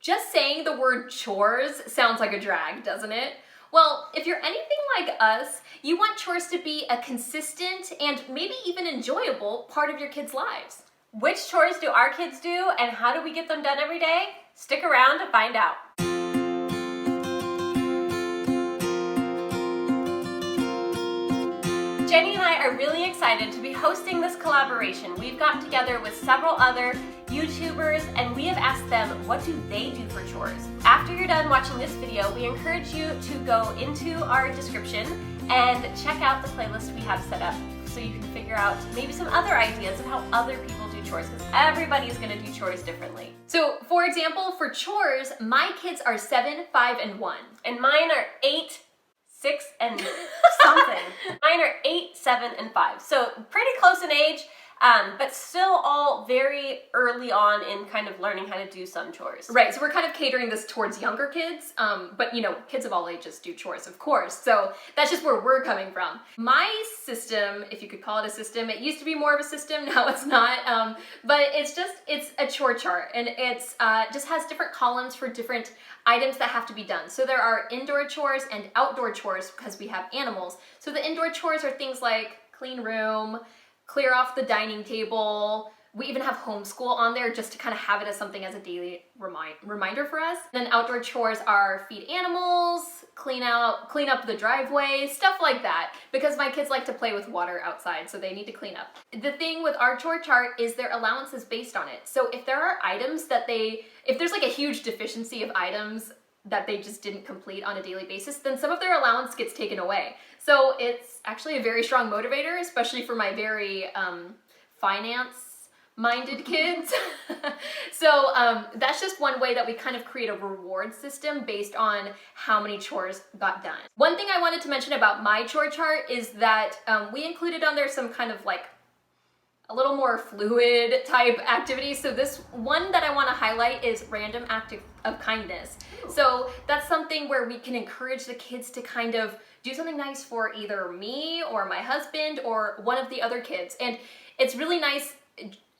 Just saying the word chores sounds like a drag, doesn't it? Well, if you're anything like us, you want chores to be a consistent and maybe even enjoyable part of your kids' lives. Which chores do our kids do, and how do we get them done every day? Stick around to find out. Jenny and I are really excited to be hosting this collaboration. We've gotten together with several other YouTubers and we have asked them, what do they do for chores? After you're done watching this video, we encourage you to go into our description and check out the playlist we have set up so you can figure out maybe some other ideas of how other people do chores, because everybody is going to do chores differently. So, for example, for chores, my kids are 7, 5, and 1. And mine are 8, 6, and something. Mine are 8, 7, and 5. So pretty close in age, but still all very early on in kind of learning how to do some chores. Right, so we're kind of catering this towards younger kids, but you know, kids of all ages do chores, of course. So that's just where we're coming from. My system, if you could call it a system, it used to be more of a system, now it's not, but it's a chore chart, and it's just has different columns for different items that have to be done. So there are indoor chores and outdoor chores because we have animals. So the indoor chores are things like clean room, clear off the dining table. We even have homeschool on there just to kind of have it as something as a daily reminder for us. Then outdoor chores are feed animals, clean up the driveway, stuff like that, because my kids like to play with water outside, so they need to clean up. The thing with our chore chart is their allowance is based on it. So if there are items that if there's like a huge deficiency of items that they just didn't complete on a daily basis, then some of their allowance gets taken away. So it's actually a very strong motivator, especially for my very finance-minded kids. So that's just one way that we kind of create a reward system based on how many chores got done. One thing I wanted to mention about my chore chart is that we included on there some kind of like a little more fluid type activities. So this one that I want to highlight is random act of kindness. Ooh. So that's something where we can encourage the kids to kind of do something nice for either me or my husband or one of the other kids. And it's really nice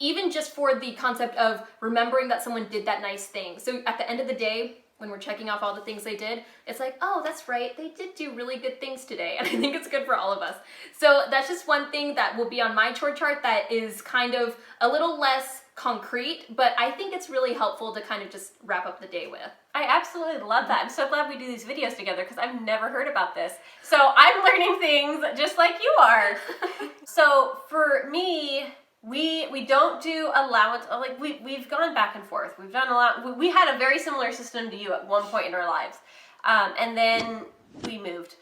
even just for the concept of remembering that someone did that nice thing. So at the end of the day, when we're checking off all the things they did, it's like, oh, that's right, they did do really good things today. And I think it's good for all of us. So that's just one thing that will be on my chore chart that is kind of a little less concrete, but I think it's really helpful to kind of just wrap up the day with. I absolutely love that. I'm so glad we do these videos together because I've never heard about this. So I'm learning things just like you are. So for me, we don't do allowance, like we've gone back and forth. We've done a lot. We had a very similar system to you at one point in our lives. And then we moved.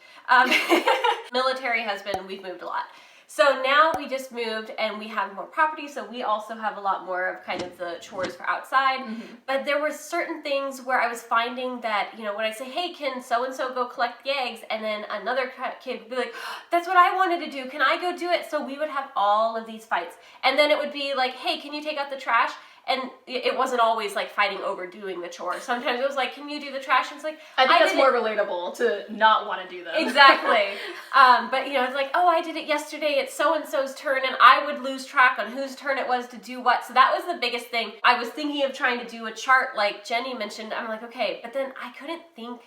Military husband, we've moved a lot. So now we just moved and we have more property, so we also have a lot more of kind of the chores for outside. Mm-hmm. But there were certain things where I was finding that, you know, when I say, hey, can so-and-so go collect the eggs? And then another kid would be like, that's what I wanted to do. Can I go do it? So we would have all of these fights. And then it would be like, hey, can you take out the trash? And it wasn't always like fighting over doing the chore. Sometimes it was like, can you do the trash? And it's like, I think that's more relatable to not want to do them. Exactly. But you know, it's like, oh, I did it yesterday. It's so-and-so's turn. And I would lose track on whose turn it was to do what. So that was the biggest thing. I was thinking of trying to do a chart like Jenny mentioned. I'm like, okay, but then I couldn't think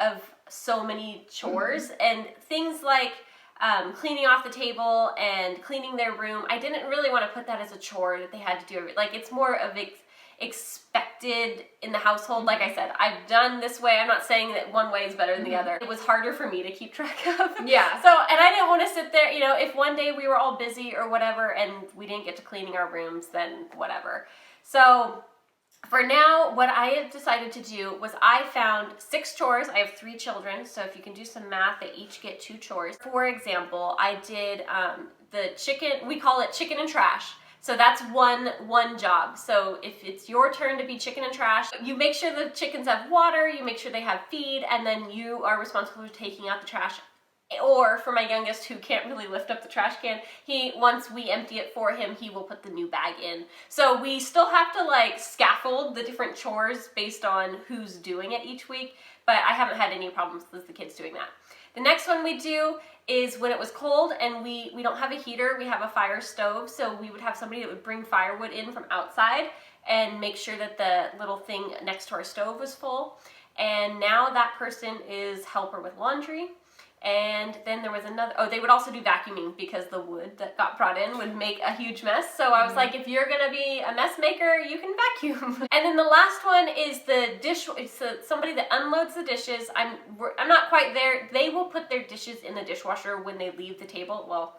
of so many chores and things like cleaning off the table and cleaning their room. I didn't really want to put that as a chore that they had to do. Like, it's more of expected in the household. Like I said, I've done this way. I'm not saying that one way is better than the other. It was harder for me to keep track of. Yeah. So, and I didn't want to sit there, you know, if one day we were all busy or whatever and we didn't get to cleaning our rooms, then whatever. So for now, what I have decided to do was I found 6 chores. I have 3 children, so if you can do some math, they each get 2 chores. For example, I did the chicken, we call it chicken and trash. So that's one job. So if it's your turn to be chicken and trash, you make sure the chickens have water, you make sure they have feed, and then you are responsible for taking out the trash. Or for my youngest, who can't really lift up the trash can, once we empty it for him, he will put the new bag in. So we still have to like scaffold the different chores based on who's doing it each week, but I haven't had any problems with the kids doing that. The next one we do is when it was cold and we don't have a heater, we have a fire stove, so we would have somebody that would bring firewood in from outside, and make sure that the little thing next to our stove was full. And now that person is helper with laundry. And then there was another, they would also do vacuuming because the wood that got brought in would make a huge mess. So I was like, if you're gonna be a mess maker, you can vacuum. And then the last one is the it's somebody that unloads the dishes. I'm not quite there. They will put their dishes in the dishwasher when they leave the table. Well,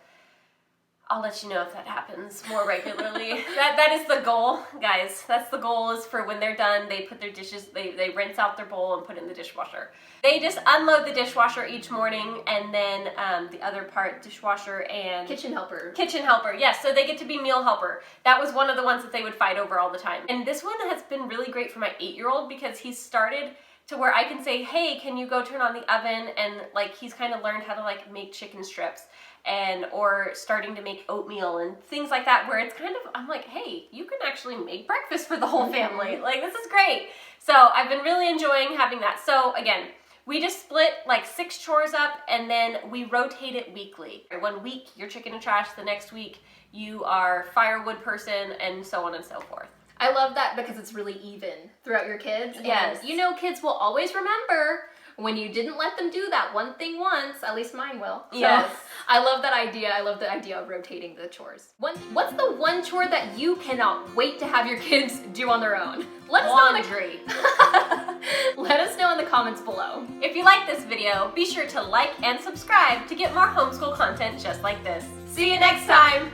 I'll let you know if that happens more regularly. That is the goal, guys. That's the goal, is for when they're done, they put their dishes, they rinse out their bowl and put it in the dishwasher. They just unload the dishwasher each morning, and then the other part, dishwasher and... Kitchen helper. Kitchen helper, yes. So they get to be meal helper. That was one of the ones that they would fight over all the time. And this one has been really great for my 8-year-old because he's started to where I can say, hey, can you go turn on the oven? And like he's kind of learned how to like make chicken strips, and or starting to make oatmeal and things like that, where it's kind of, I'm like, hey, you can actually make breakfast for the whole family. Like, this is great. So I've been really enjoying having that. So again, we just split like 6 chores up, and then we rotate it weekly. One week you're chicken and trash, the next week you are firewood person, and so on and so forth. I love that because it's really even throughout your kids. Yes. And you know, kids will always remember when you didn't let them do that one thing once. At least mine will. So yes. I love that idea. I love the idea of rotating the chores. What's the one chore that you cannot wait to have your kids do on their own? Let us Laundry. Let us know in the comments below. If you like this video, be sure to like and subscribe to get more homeschool content just like this. See you next time.